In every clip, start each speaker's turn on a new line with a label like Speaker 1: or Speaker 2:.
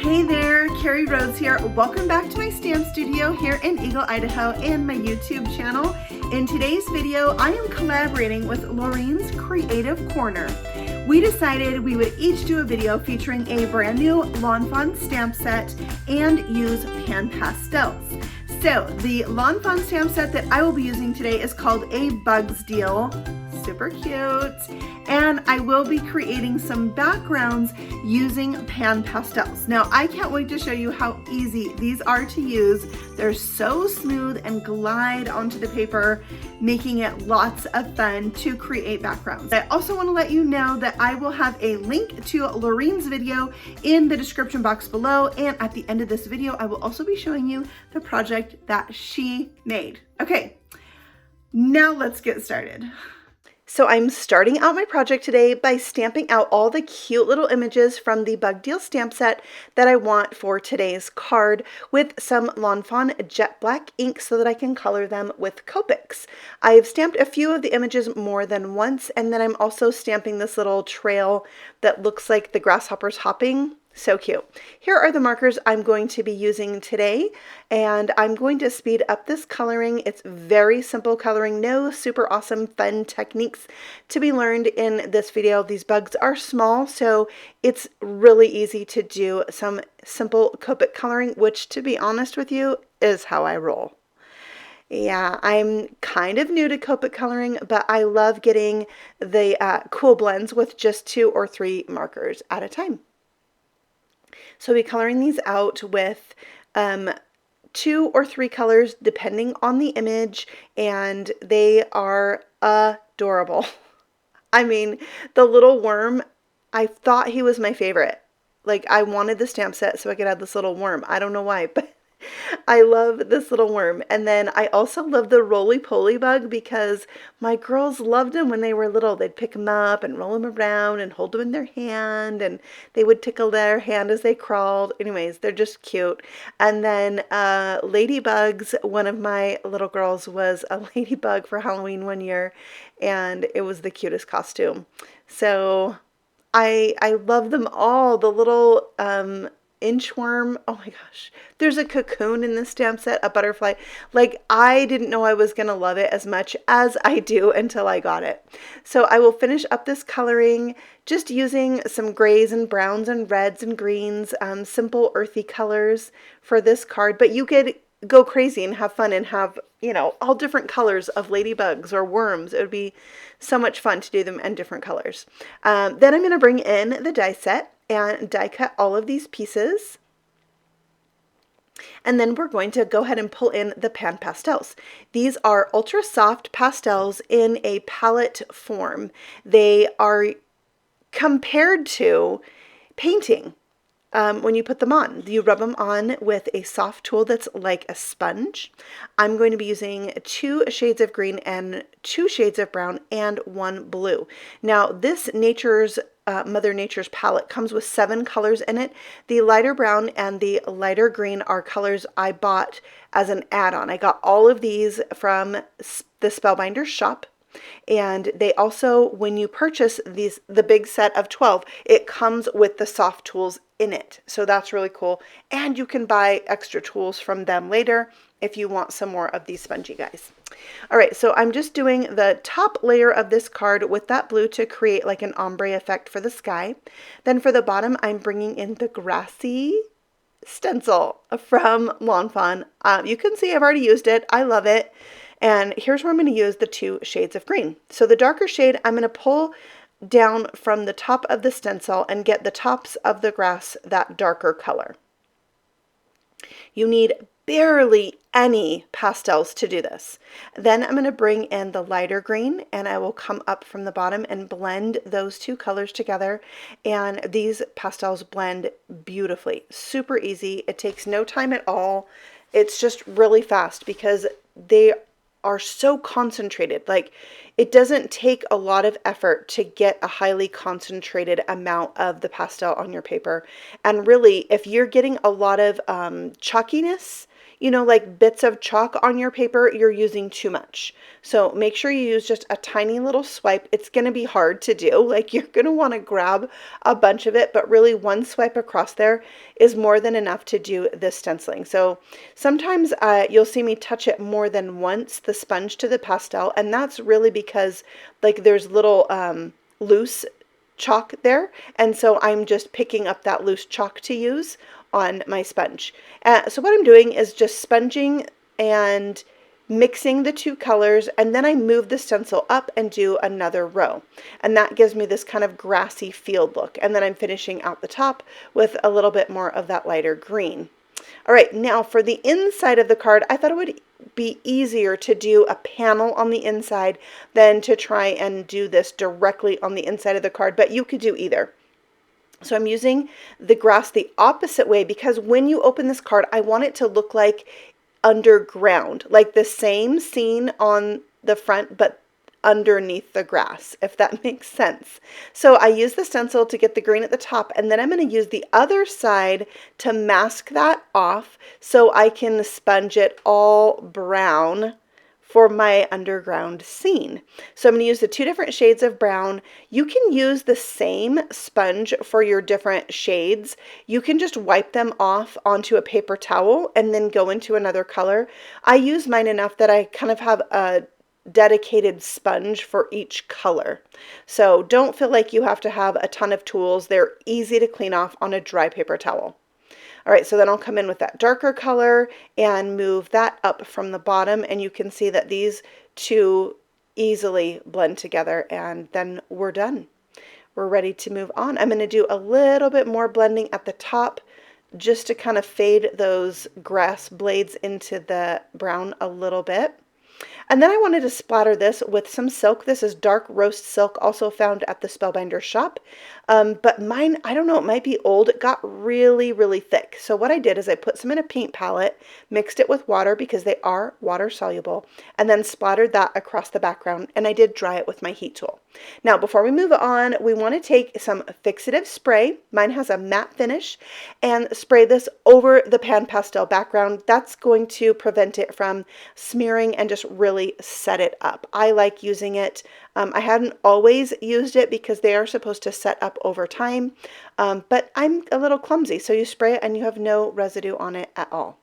Speaker 1: Hey there, Carrie Rhoades here. Welcome back to my stamp studio here in Eagle, Idaho and my YouTube channel. In today's video, I am collaborating with Lorraine's Creative Corner. We decided we would each do a video featuring a brand new Lawn Fawn stamp set and use PanPastels. So the Lawn Fawn stamp set that I will be using today is called a Bugs Deal. Super cute. And I will be creating some backgrounds using PanPastels. Now I can't wait to show you how easy these are to use. They're so smooth and glide onto the paper, making it lots of fun to create backgrounds. I also want to let you know that I will have a link to Lorraine's video in the description box below, and at the end of this video I will also be showing you the project that she made. Okay, now let's get started. So I'm starting out my project today by stamping out all the cute little images from the Bug Deal stamp set that I want for today's card with some Lawn Fawn jet black ink so that I can color them with Copics. I've stamped a few of the images more than once, and then I'm also stamping this little trail that looks like the grasshoppers hopping. So cute. Here are the markers I'm going to be using today, and I'm going to speed up this coloring. It's very simple coloring, no super awesome fun techniques to be learned in this video. These bugs are small, so it's really easy to do some simple Copic coloring, which, to be honest with you, is how I roll. Yeah, I'm kind of new to Copic coloring, but I love getting the cool blends with just 2 or 3 markers at a time. So we'll be coloring these out with 2 or 3 colors depending on the image, and they are adorable. I mean, the little worm, I thought he was my favorite. Like, I wanted the stamp set so I could have this little worm. I don't know why, but I love this little worm. And then I also love the roly-poly bug because my girls loved them when they were little. They'd pick them up and roll them around and hold them in their hand, and they would tickle their hand as they crawled. Anyways, they're just cute. And then ladybugs, one of my little girls was a ladybug for Halloween one year, and it was the cutest costume. So I love them all. The little inchworm, oh my gosh, there's a cocoon in this stamp set, a butterfly. Like, I didn't know I was gonna love it as much as I do until I got it. So I will finish up this coloring just using some grays and browns and reds and greens, simple earthy colors for this card, but you could go crazy and have fun and have, you know, all different colors of ladybugs or worms. It would be so much fun to do them in different colors. Then I'm going to bring in the die set and die cut all of these pieces. And then we're going to go ahead and pull in the PanPastels. These are ultra soft pastels in a palette form. They are compared to painting. When you put them on, you rub them on with a soft tool that's like a sponge. I'm going to be using 2 shades of green and 2 shades of brown and 1 blue. Now this Mother Nature's palette comes with 7 colors in it. The lighter brown and the lighter green are colors I bought as an add-on. I got all of these from the Spellbinders shop. And they also, when you purchase the big set of 12, it comes with the soft tools in it. So that's really cool. And you can buy extra tools from them later if you want some more of these spongy guys. All right, so I'm just doing the top layer of this card with that blue to create like an ombre effect for the sky. Then for the bottom, I'm bringing in the Grassy stencil from Lawn Fawn. You can see I've already used it. I love it. And here's where I'm going to use the 2 shades of green. So the darker shade, I'm going to pull down from the top of the stencil and get the tops of the grass that darker color. You need barely any pastels to do this. Then I'm going to bring in the lighter green, and I will come up from the bottom and blend those 2 colors together. And these pastels blend beautifully. Super easy. It takes no time at all. It's just really fast because they are so concentrated. Like, it doesn't take a lot of effort to get a highly concentrated amount of the pastel on your paper. And really, if you're getting a lot of chalkiness, like bits of chalk on your paper, you're using too much. So make sure you use just a tiny little swipe. It's going to be hard to do. Like, you're going to want to grab a bunch of it, but really one swipe across there is more than enough to do this stenciling. So sometimes you'll see me touch it more than once, the sponge to the pastel, and that's really because like there's little loose chalk there, and so I'm just picking up that loose chalk to use on my sponge. So what I'm doing is just sponging and mixing the two colors, and then I move the stencil up and do another row, and that gives me this kind of grassy field look. And then I'm finishing out the top with a little bit more of that lighter green. All right, now for the inside of the card, I thought it would be easier to do a panel on the inside than to try and do this directly on the inside of the card, but you could do either. So I'm using the grass the opposite way, because when you open this card, I want it to look like underground, like the same scene on the front, but underneath the grass, if that makes sense. So I use the stencil to get the green at the top, and then I'm going to use the other side to mask that off so I can sponge it all brown for my underground scene. So I'm going to use the two different shades of brown. You can use the same sponge for your different shades. You can just wipe them off onto a paper towel and then go into another color. I use mine enough that I kind of have a dedicated sponge for each color. So don't feel like you have to have a ton of tools. They're easy to clean off on a dry paper towel. All right, so then I'll come in with that darker color and move that up from the bottom, and you can see that these two easily blend together, and then we're done. We're ready to move on. I'm going to do a little bit more blending at the top just to kind of fade those grass blades into the brown a little bit. And then I wanted to splatter this with some silk. This is dark roast silk, also found at the Spellbinder shop. But mine, I don't know, it might be old. It got really, really thick. So what I did is I put some in a paint palette, mixed it with water because they are water soluble, and then splattered that across the background, and I did dry it with my heat tool. Now, before we move on, we want to take some Fixative Spray. Mine has a matte finish, and spray this over the PanPastel background. That's going to prevent it from smearing and just really set it up. I like using it. I hadn't always used it because they are supposed to set up over time, but I'm a little clumsy, so you spray it and you have no residue on it at all.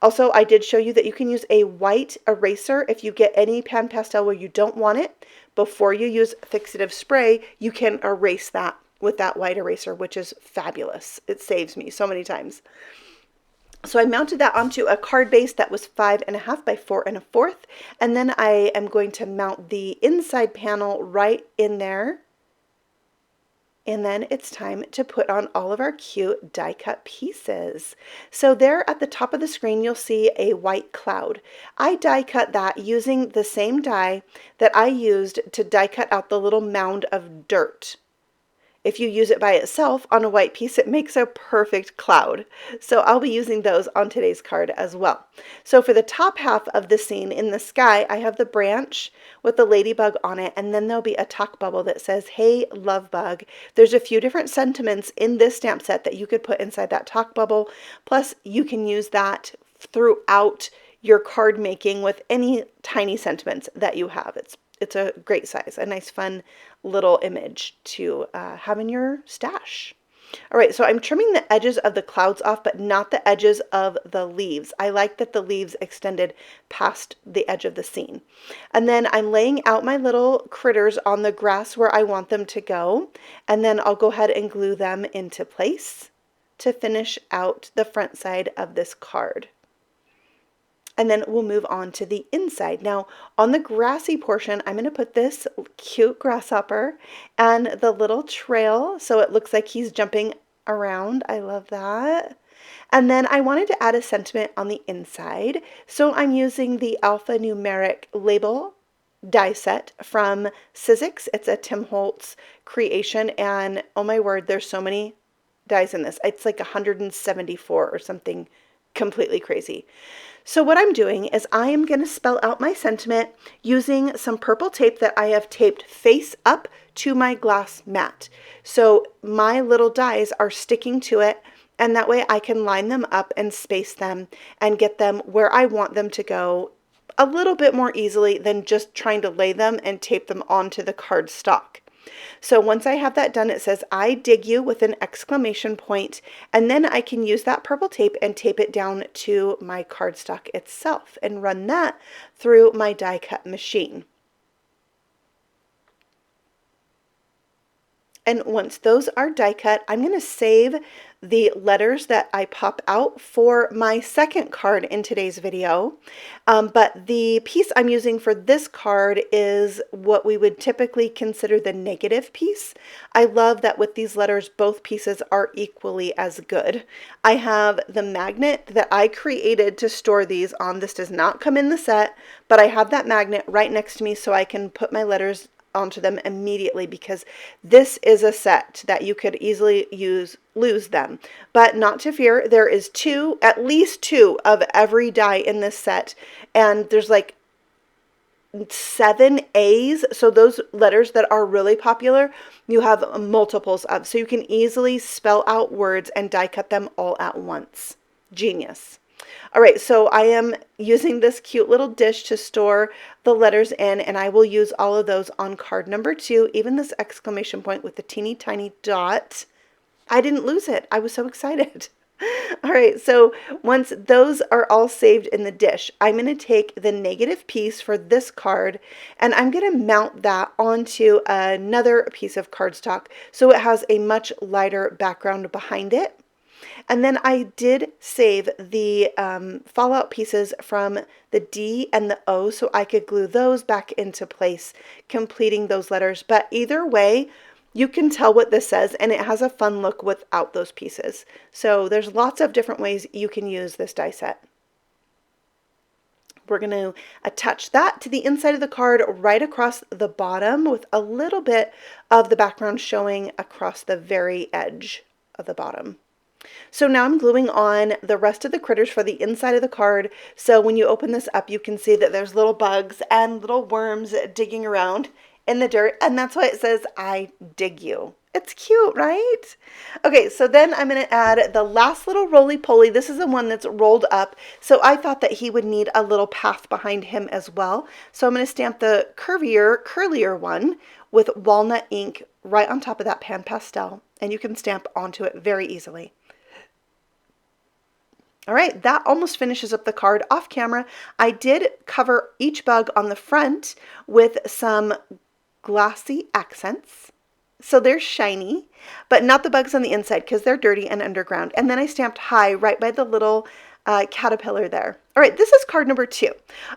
Speaker 1: Also, I did show you that you can use a white eraser if you get any PanPastel where you don't want it. Before you use Fixative Spray, you can erase that with that white eraser, which is fabulous. It saves me so many times. So I mounted that onto a card base that was 5.5 by 4 1/4, and then I am going to mount the inside panel right in there. And then it's time to put on all of our cute die cut pieces. So there at the top of the screen, you'll see a white cloud. I die cut that using the same die that I used to die cut out the little mound of dirt. If you use it by itself on a white piece, it makes a perfect cloud. So I'll be using those on today's card as well. So for the top half of the scene in the sky, I have the branch with the ladybug on it, and then there'll be a talk bubble that says, "Hey, love bug." There's a few different sentiments in this stamp set that you could put inside that talk bubble. Plus, you can use that throughout your card making with any tiny sentiments that you have. It's a great size, a nice fun little image to have in your stash. All right, so I'm trimming the edges of the clouds off, but not the edges of the leaves. I like that the leaves extended past the edge of the scene. And then I'm laying out my little critters on the grass where I want them to go, and then I'll go ahead and glue them into place to finish out the front side of this card. And then we'll move on to the inside. Now, on the grassy portion, I'm going to put this cute grasshopper and the little trail, so it looks like he's jumping around. I love that. And then I wanted to add a sentiment on the inside, so I'm using the alphanumeric label die set from Sizzix. It's a Tim Holtz creation, and oh my word, there's so many dies in this. It's like 174 or something completely crazy. So what I'm doing is I am going to spell out my sentiment using some purple tape that I have taped face up to my glass mat. So my little dies are sticking to it, and that way I can line them up and space them and get them where I want them to go a little bit more easily than just trying to lay them and tape them onto the cardstock. So once I have that done, it says, "I dig you," with an exclamation point, and then I can use that purple tape and tape it down to my cardstock itself and run that through my die cut machine. And once those are die cut, I'm going to save the letters that I pop out for my second card in today's video. But the piece I'm using for this card is what we would typically consider the negative piece. I love that with these letters, both pieces are equally as good. I have the magnet that I created to store these on. This does not come in the set, but I have that magnet right next to me so I can put my letters onto them immediately, because this is a set that you could easily lose them. But not to fear, there is at least two of every die in this set, and there's like 7 A's, so those letters that are really popular you have multiples of, so you can easily spell out words and die cut them all at once. Genius. All right, so I am using this cute little dish to store the letters in, and I will use all of those on card number 2, even this exclamation point with the teeny tiny dot. I didn't lose it. I was so excited. All right, so once those are all saved in the dish, I'm going to take the negative piece for this card, and I'm going to mount that onto another piece of cardstock so it has a much lighter background behind it. And then I did save the fallout pieces from the D and the O so I could glue those back into place, completing those letters. But either way, you can tell what this says, and it has a fun look without those pieces. So there's lots of different ways you can use this die set. We're going to attach that to the inside of the card right across the bottom with a little bit of the background showing across the very edge of the bottom. So now I'm gluing on the rest of the critters for the inside of the card. So when you open this up, you can see that there's little bugs and little worms digging around in the dirt. And that's why it says, "I dig you." It's cute, right? Okay, so then I'm going to add the last little roly-poly. This is the one that's rolled up. So I thought that he would need a little path behind him as well. So I'm going to stamp the curlier one with walnut ink right on top of that PanPastel. And you can stamp onto it very easily. All right, that almost finishes up the card. Off camera, I did cover each bug on the front with some glossy accents. So they're shiny, but not the bugs on the inside because they're dirty and underground. And then I stamped "Hi" right by the little caterpillar there. All right, this is card number 2.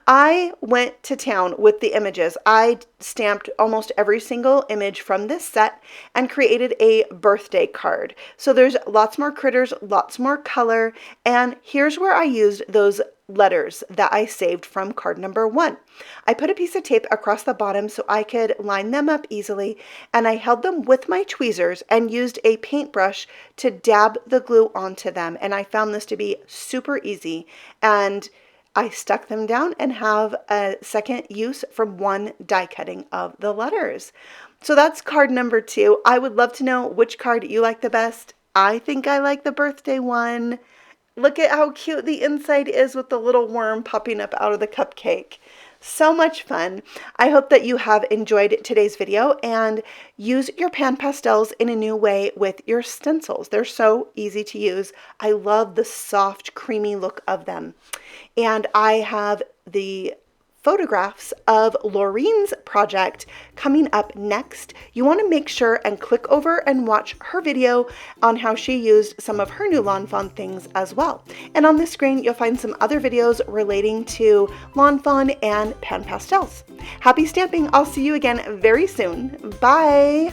Speaker 1: I went to town with the images. I stamped almost every single image from this set and created a birthday card. So there's lots more critters, lots more color, and here's where I used those letters that I saved from card number 1. I put a piece of tape across the bottom so I could line them up easily, and I held them with my tweezers and used a paintbrush to dab the glue onto them, and I found this to be super easy, and I stuck them down and have a second use from one die cutting of the letters. So that's card number 2. I would love to know which card you like the best. I think I like the birthday one. Look at how cute the inside is with the little worm popping up out of the cupcake. So much fun. I hope that you have enjoyed today's video and use your PanPastels in a new way with your stencils. They're so easy to use. I love the soft, creamy look of them. And I have the photographs of Lorraine's project coming up next. You want to make sure and click over and watch her video on how she used some of her new Lawn Fawn things as well. And on this screen, you'll find some other videos relating to Lawn Fawn and PanPastels. Happy stamping! I'll see you again very soon. Bye!